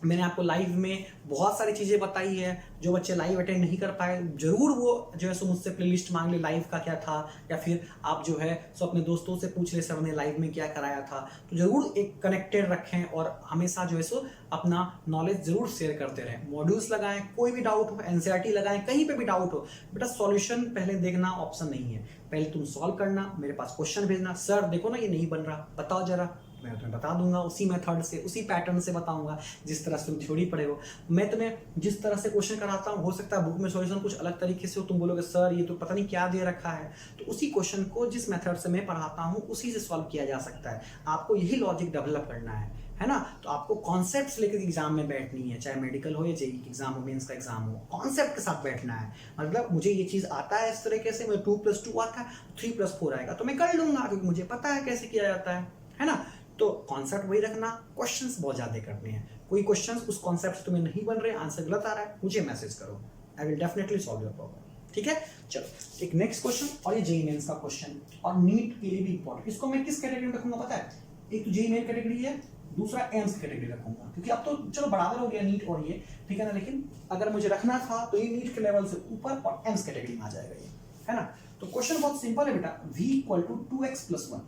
मैंने आपको लाइव में बहुत सारी चीज़ें बताई है। जो बच्चे लाइव अटेंड नहीं कर पाए, जरूर वो जो है सो मुझसे प्लेलिस्ट मांग ले, लाइव का क्या था, या फिर आप जो है सो अपने दोस्तों से पूछ ले, सर ने लाइव में क्या कराया था। तो जरूर एक कनेक्टेड रखें और हमेशा जो है सो अपना नॉलेज जरूर शेयर करते रहें। मॉड्यूल्स लगाएं, कोई भी डाउट हो, एनसीईआरटी लगाएं, कहीं पे भी डाउट हो, बेटा सॉल्यूशन पहले देखना ऑप्शन नहीं है, पहले तुम सॉल्व करना, मेरे पास क्वेश्चन भेजना, सर देखो ना ये नहीं बन रहा, बताओ जरा, मैं तुम्हें बता दूंगा, उसी मेथड से, उसी पैटर्न से बताऊंगा जिस तरह से तुम थ्योरी पढ़े हो। मैं तुम्हें जिस तरह से क्वेश्चन कराता हूँ, हो सकता है बुक में सॉल्यूशन कुछ अलग तरीके से हो, तुम बोलोगे सर ये तो पता नहीं क्या दे रखा है, तो उसी क्वेश्चन को जिस मेथड से मैं पढ़ाता हूँ उसी से सॉल्व किया जा सकता है। आपको यही लॉजिक डेवलप करना है ना। तो आपको कॉन्सेप्ट्स लेकर एग्जाम में बैठनी है, चाहे मेडिकल हो या जेईई एग्जाम हो, मेंस का एग्जाम हो, कॉन्सेप्ट के साथ बैठना है। मतलब मुझे ये चीज आता है इस तरीके से, मुझे 2+2 आता है, 3+4 आएगा, तो मैं कर लूंगा क्योंकि मुझे पता है कैसे किया जाता है ना। तो कॉन्सेप्ट वही रखना, क्वेश्चंस बहुत ज्यादा करने हैं। कोई क्वेश्चंस उस कॉन्सेप्ट से तुम्हें नहीं बन रहे, आंसर गलत आ रहा है, मुझे मैसेज करो, I will definitely solve your problem, ठीक है। चलो एक नेक्स्ट क्वेश्चन, और ये जेईई मेंस का क्वेश्चन, और नीट के लिए भी इंपॉर्टेंट। इसको मैं किस कैटेगरी में रखूंगा पता है? एक तो जेईई मेन कैटेगरी है, दूसरा एम्स कैटेगरी रखूंगा, क्योंकि अब तो चलो बराबर हो गया नीट और ये, ठीक है ना। लेकिन अगर मुझे रखना था तो ये नीट के लेवल से ऊपर और एम्स कैटेगरी में आ जाएगा ये, है ना। तो क्वेश्चन बहुत सिंपल है बेटा, v = 2x+1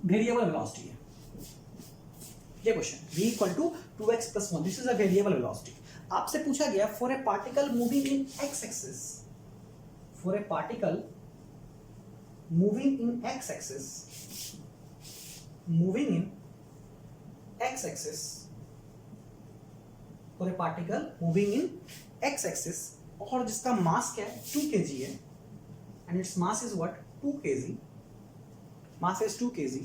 वेरिएबल वेलोसिटी है ये question, v = 2x+1, this is a variable velocity. आपसे पूछा गया for a particle moving in x axis, for a particle moving in x axis, moving in x axis, for a particle moving in x axis, और जिसका मास क्या है 2 kg है, and its mass is what 2 kg, mass is 2 kg,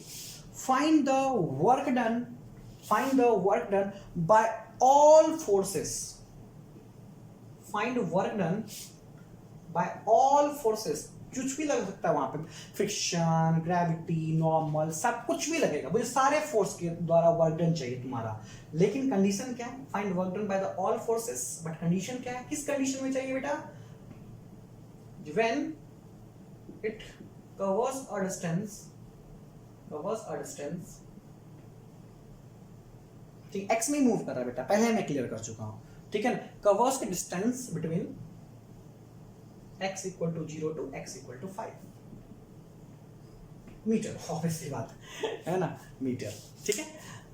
find the work done by all forces, find work done by all forces कुछ भी लग सकता है वहां पे, फ्रिक्शन, ग्रेविटी, नॉर्मल, सब कुछ भी लगेगा, मुझे सारे फोर्स के द्वारा वर्क डन चाहिए तुम्हारा। लेकिन कंडीशन क्या है, find work done by the all forces, but condition क्या है, किस कंडीशन में चाहिए बेटा, when it covers a distance, ठीक, एक्स में मूव कर रहा है बेटा, पहले मैं क्लियर कर चुका हूं, ठीक है ना, कवर्स के distance between x equal to 0 to x equal to 5 metre, obviously बात है ना, मीटर, ठीक है।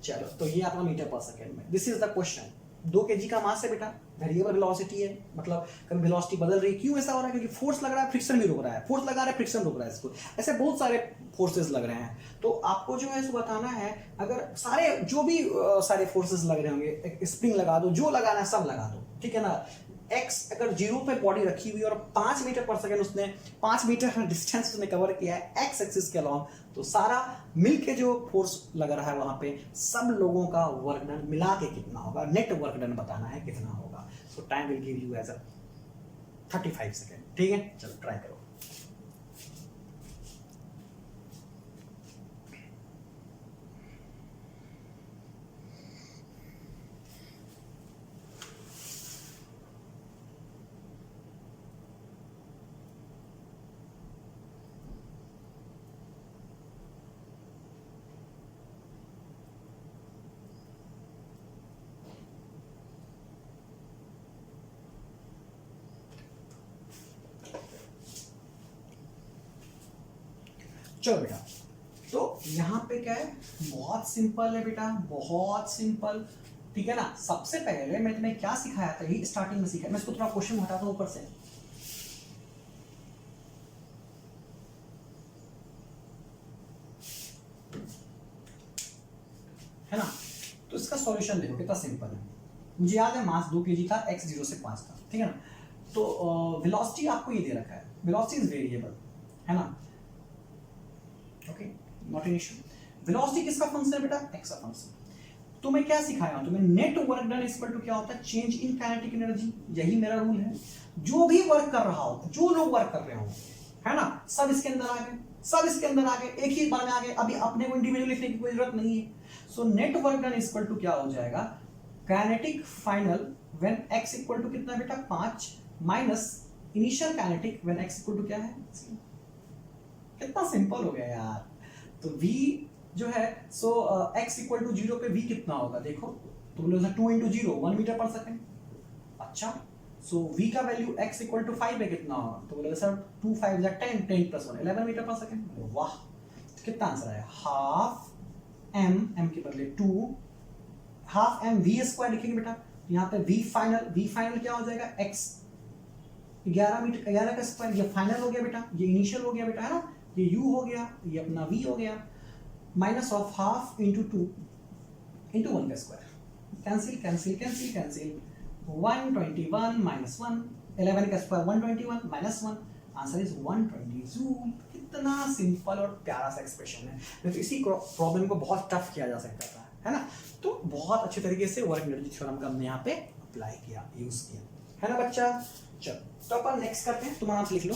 चलो तो ये आपका मीटर पर सेकेंड में, this is the question. 2 kg का मास है बेटा, वेरिएबल वेलोसिटी है, मतलब कभी वेलोसिटी बदल रही है, क्यों ऐसा हो रहा है, क्योंकि फोर्स लग रहा है, फ्रिक्शन भी रुक रहा है, फोर्स लगा रहा है, फ्रिक्शन रुक रहा है, इसको ऐसे बहुत सारे फोर्सेस लग रहे हैं। तो आपको जो है इसको बताना है, अगर सारे जो भी सारे फोर्सेस लग रहे होंगे, स्प्रिंग लगा दो, जो लगाना है सब लगा दो, ठीक है ना। x अगर 0 पे बॉडी रखी हुई और 5 मीटर पर सेकंड उसने 5 मीटर डिस्टेंस उसने कवर किया है x एक्सिस के अलॉन्ग, तो सारा मिलके जो फोर्स लग रहा है वहां पे, सब लोगों का वर्क डन मिला के कितना होगा, नेट वर्क डन बताना है कितना होगा। So time will give you as a 35 second, ठीक है। चलो ट्राई करो। चलो बेटा, तो यहाँ पे क्या है, बहुत सिंपल है बेटा, बहुत सिंपल, ठीक है ना। सबसे पहले मैं तुम्हें क्या सिखाया था, ये स्टार्टिंग में सिखाया, मैं इसको थोड़ा क्वेश्चन हटाता हूँ ऊपर से, है ना। तो इसका सॉल्यूशन देखो कितना सिंपल है। मुझे याद है मास 2 kg था, x 0 से 5 था, ठीक है ना। तो वेलोसिटी आपको ये दे रखा है, वेलोसिटी इज वेरिएबल, है ना, okay, not an issue. Velocity किसका फंक्शन है बेटा, x का फंक्शन। तो मैं क्या सिखाया हूं तुम्हें, net work done equal to क्या होता है, चेंज इन काइनेटिक एनर्जी, यही मेरा रूल है। जो भी वर्क कर रहा हो, जो लोग वर्क कर रहे हो, है ना, सब इसके अंदर आ गए, सब इसके अंदर आ गए, एक ही बार में आ गए, अभी अपने को इंडिविजुअल लिखने की कोई जरूरत नहीं है। So net work done equal to क्या हो जाएगा, kinetic final when x equal to कितना बेटा 5 minus initial kinetic when x equal to क्या है, कितना सिंपल हो गया यार। तो v जो है, सो x इक्वल टू 0 पे v कितना होगा, देखो तो बोलो 2 इंटू 0 1 मीटर पर सेकेंड। अच्छा, सो v का वैल्यू x इक्वल टू 5 पे कितना होगा, तो बोलो सर 2 5 जा 10, 10 प्लस 1 11 मीटर पर सेकेंड। वाह, तो कितना आंसर है, हाफ m के बदले 2, हाफ m v स्क्वायर लिखेंगे बेटा। यहाँ पे v फाइनल क्या हो जाएगा, x 11 मीटर 11 का स्क्वायर, ये फाइनल हो गया बेटा, ये इनिशियल हो गया बेटा, है ना, ये u हो गया, ये अपना v हो गया, minus of half into 2 into 1 का square, cancel cancel cancel cancel, 121 minus 1, 11 का square 121 minus 1, answer is 120 joule. कितना सिंपल और प्यारा सा एक्सप्रेशन है। तो इसी प्रॉब्लम को बहुत टफ किया जा सकता था, है ना। तो बहुत अच्छे तरीके से वर्क एनर्जी थ्योरम का हमने यहाँ पे अप्लाई किया, यूज किया, है ना बच्चा। चलो तो अपन नेक्स्ट करते हैं, तुम आंसर लिख लो।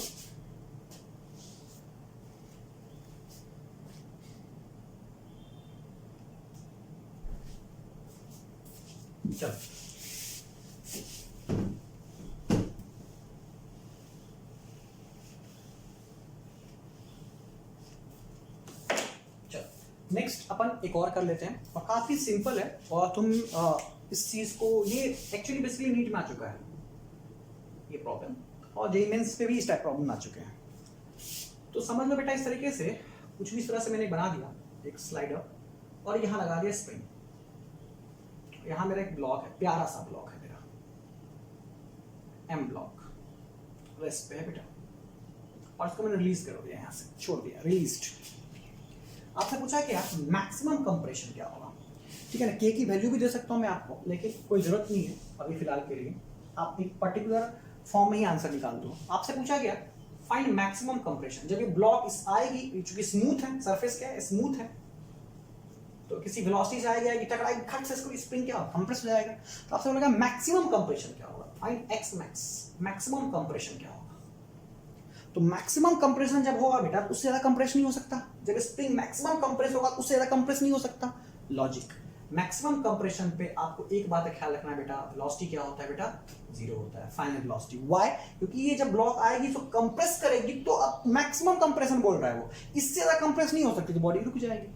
चलो नेक्स्ट अपन एक और कर लेते हैं, और काफी सिंपल है, और तुम इस चीज को, ये एक्चुअली बेसिकली नीट में आ चुका है ये प्रॉब्लम, और जेईई मेंस पे भी इस टाइप प्रॉब्लम आ चुके हैं। तो समझ लो बेटा, इस तरीके से कुछ भी इस तरह से मैंने बना दिया एक स्लाइडर, और यहाँ लगा दिया स्प्रिंग, यहाँ मेरा एक ब्लॉक है, प्यारा सा ब्लॉक है मेरा, एम ब्लॉक रेस्ट पे है बेटा, और इसको मैंने रिलीज कर दिया, यहाँ से छोड़ दिया, रिलीज्ड। आपसे पूछा क्या मैक्सिमम कंप्रेशन क्या होगा, ठीक है ना। के की वैल्यू भी दे सकता हूं मैं आपको, लेकिन कोई जरूरत नहीं है अभी फिलहाल के लिए, आप एक पर्टिकुलर फॉर्म में ही आंसर निकाल दो। आपसे पूछा गया फाइंड मैक्सिमम कंप्रेशन, जब ये ब्लॉक इस आएगी, चूंकि स्मूथ है, सरफेस क्या है, स्मूथ है, तो किसी वेलोसिटी से आएगी टकराई खट से, इसको स्प्रिंग क्या होगा, कंप्रेस हो जाएगा। तो आपसे बोलेगा मैक्सिमम कंप्रेशन क्या होगा, find x max, maximum compression क्या होगा। तो मैक्सिमम कंप्रेशन जब होगा बेटा उससे ज्यादा कंप्रेस नहीं हो सकता। जब स्प्रिंग मैक्सिमम कंप्रेस होगा उससे ज्यादा कंप्रेस नहीं हो सकता। लॉजिक, मैक्सिमम कंप्रेशन पे आपको एक बात का ख्याल रखना है बेटा, वेलोसिटी क्या होता है बेटा, जीरो होता है, फाइनल वेलोसिटी। व्हाई? क्योंकि ये जब ब्लॉक आएगी तो कंप्रेस करेगी, तो अब मैक्सिमम कंप्रेशन बोल रहा है वो, इससे ज्यादा कंप्रेस नहीं हो सकती, तो बॉडी रुक जाएगी।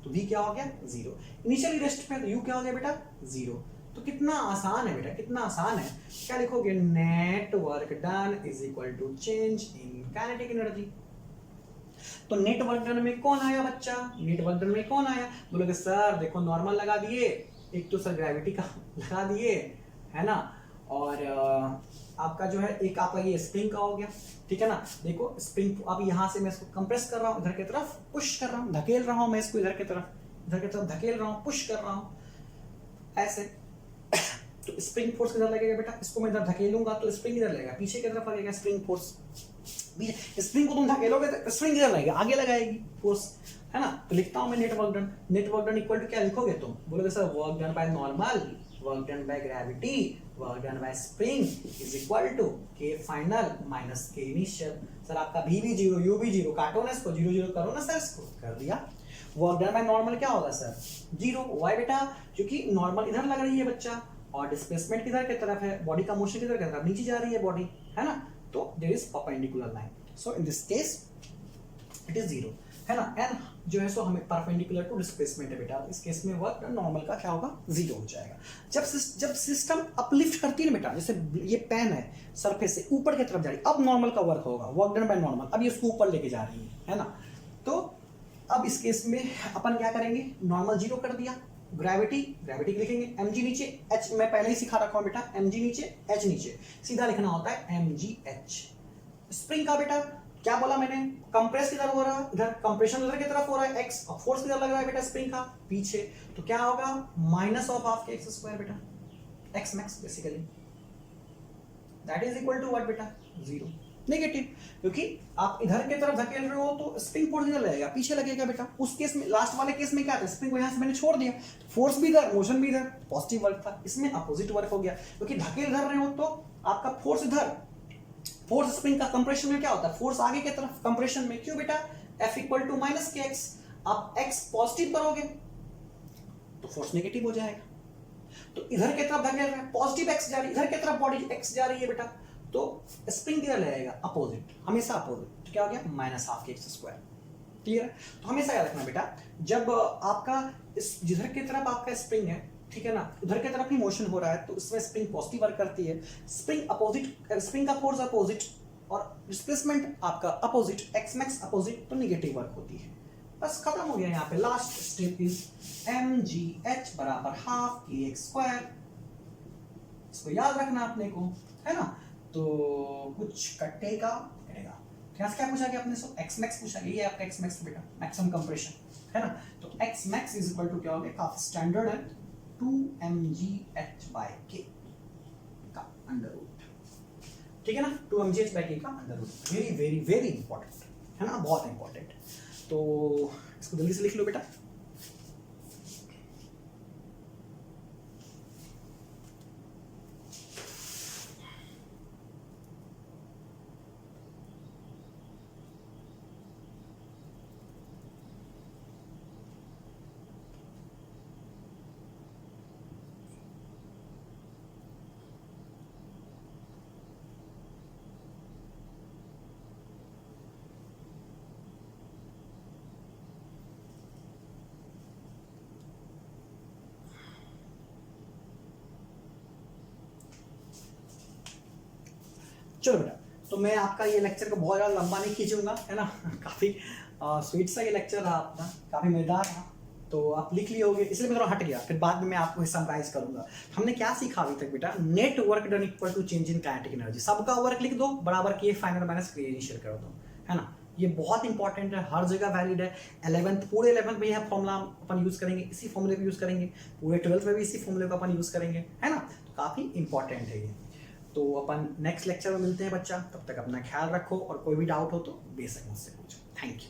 तो v क्या हो गया, जीरो। इनिशियली रेस्ट पे u क्या हो गया बेटा, जीरो। तो कितना आसान है बेटा, कितना आसान है। क्या लिखोगे, net work done is equal to change in kinetic energy. तो नेट वर्क डन में कौन आया बच्चा, नेट वर्क डन में कौन आया, बोलोगे सर देखो नॉर्मल लगा दिए, एक तो सर ग्रेविटी का लगा दिए है ना, और आपका जो है एक आपका ये स्प्रिंग का हो गया, ठीक है ना। देखो स्प्रिंग अब यहाँ से मैं इसको कंप्रेस कर रहा हूँ, इधर की तरफ पुश कर रहा हूँ, धकेल रहा हूँ मैं इसको इधर की तरफ धकेल रहा हूँ, पुश कर रहा हूँ ऐसे। तो स्प्रिंग फोर्स किधर लगेगा बेटा, इसको मैं इधर धकेलूंगा तो स्प्रिंग इधर लगेगा, पीछे की तरफ लगेगा स्प्रिंग फोर्स। स्प्रिंग को तुम धकेलोगे तो स्प्रिंग इधर लगेगा, आगे लगाएगी फोर्स, है ना। तो लिखता हूं मैं net work done, net work done equal to क्या लिखोगे तुम, बोलोगे sir work done by normal, work done by gravity, work done by spring is equal to K final minus K initial. Sir आपका v भी zero, u भी zero, काटो ना इसको, जीरो जीरो करो ना सर, इसको कर दिया। वर्क डन बाय नॉर्मल क्या होगा सर, जीरो। वाई बेटा, क्योंकि नॉर्मल इधर लग रही है बच्चा, और डिस्प्लेसमेंट किधर की तरफ है, बॉडी का मोशन किधर की तरफ, नीचे जा रही है बॉडी, है ना। तो there is perpendicular line, so in this case it is zero, है ना। एन जो है सो हमें परपेंडिकुलर टू डिस्प्लेसमेंट है बेटा, इस केस में वर्क नॉर्मल का क्या होगा, जीरो हो जाएगा। जब सिस्टम अपलिफ्ट करती है ना बेटा, जैसे ये पेन है सरफेस से ऊपर की तरफ जा रही है, अब नॉर्मल का वर्क होगा, वर्क डन बाय नॉर्मल, अब ये उसको ऊपर लेके जा रही है ना। तो अब इस केस में अपन क्या करेंगे, नॉर्मल जीरो कर दिया, ग्रेविटी लिखेंगे mg नीचे, h मैं पहले ही सिखा रखा हूं बेटा, mg नीचे h नीचे, सीधा लिखना होता है mgh। स्प्रिंग का बेटा क्या बोला मैंने, कंप्रेस किधर हो रहा है, इधर कंप्रेशन उधर की तरफ हो रहा है x, और फोर्स किधर लग रहा है बेटा स्प्रिंग का, पीछे। तो क्या होगा, minus of half K x square बेटा, x max basically, that is equal to what बेटा, जीरो। नेगेटिव, क्योंकि आप इधर की तरफ धकेल रहे हो तो स्प्रिंग फोर्स इधर लगेगा, पीछे लगेगा बेटा। उस केस में, लास्ट वाले केस में क्या था, स्प्रिंग को यहाँ से मैंने छोड़ दिया, फोर्स भी इधर, मोशन भी इधर, पॉजिटिव वर्क था, इसमें अपोजिट वर्क हो गया, क्योंकि धकेल इधर रहे हो तो आपका फोर्स इधर, फोर्स स्प्रिंग का कंप्रेशन में क्या होता है, फोर्स आगे की तरफ, कंप्रेशन में क्यों बेटा, F इक्वल टू माइनस के एक्स, आप x पॉजिटिव करोगे तो फोर्स नेगेटिव हो जाएगा। तो इधर की तरफ धकेल रहे हैं, पॉजिटिव x जा रही है, इधर की तरफ बॉडी x जा रही है बेटा, तो स्प्रिंग किधर लगेगा, अपोजिट, हमेशा अपोजिट। तो क्या हो गया, माइनस हाफ के एक्स स्क्वायर। क्लियर है। तो हमेशा याद रखना बेटा, जब आपका इस जिधर की तरफ आपका स्प्रिंग है, ठीक है ना, उधर की तरफ ही मोशन हो रहा है, तो इसमें स्प्रिंग पॉजिटिव वर्क करती है, स्प्रिंग अपोजिट, स्प्रिंग का फोर्स अपोजिट और डिस्प्लेसमेंट आपका अपोजिट, एक्स मैक्स अपोजिट, तो नेगेटिव वर्क होती है। बस खत्म हो गया। यहाँ पे लास्ट स्टेप इज mgh बराबर हाफ के एक्स स्क्वायर, इसको याद रखना अपने को, है ना। तो कुछ कटेगा, क्या पूछा गया अपने से, एक्स मैक्स पूछा गया, ये आपका एक्स मैक्स बेटा, मैक्सिमम कंप्रेशन, है ना। तो X max is equal to क्या हो गया, काफी स्टैंडर्ड है, 2mgh/k का अंडर रूट, ठीक है ना, 2mgh/k का under root. Very very very important, है ना, बहुत इंपॉर्टेंट। तो इसको जल्दी से लिख लो बेटा। चलो बेटा, तो मैं आपका ये लेक्चर को बहुत ज़्यादा लंबा नहीं खींचूंगा, है ना। काफ़ी स्वीट सा ये लेक्चर रहा आपका, काफ़ी मज़ेदार रहा। तो आप लिख लिए होगे, इसलिए मैं थोड़ा हट गया, फिर बाद में मैं आपको समराइज करूंगा। हमने क्या सीखा अभी तक बेटा, net work done equal to change in kinetic energy, सबका वर्क लिख दो बराबर के फाइनल माइनस के इनिशियल कर दो, है ना। ये बहुत इंपॉर्टेंट है, हर जगह वैलिड है। 11th पूरे 11th में यह फॉर्मूला अपन यूज करेंगे, इसी फॉर्मूले को यूज करेंगे, पूरे 12th में भी इसी फॉर्मूले को अपन यूज करेंगे, है ना। तो काफ़ी इंपॉर्टेंट है ये। तो अपन नेक्स्ट लेक्चर में मिलते हैं बच्चा, तब तक अपना ख्याल रखो, और कोई भी डाउट हो तो बेशक मुझसे पूछो। Thank you.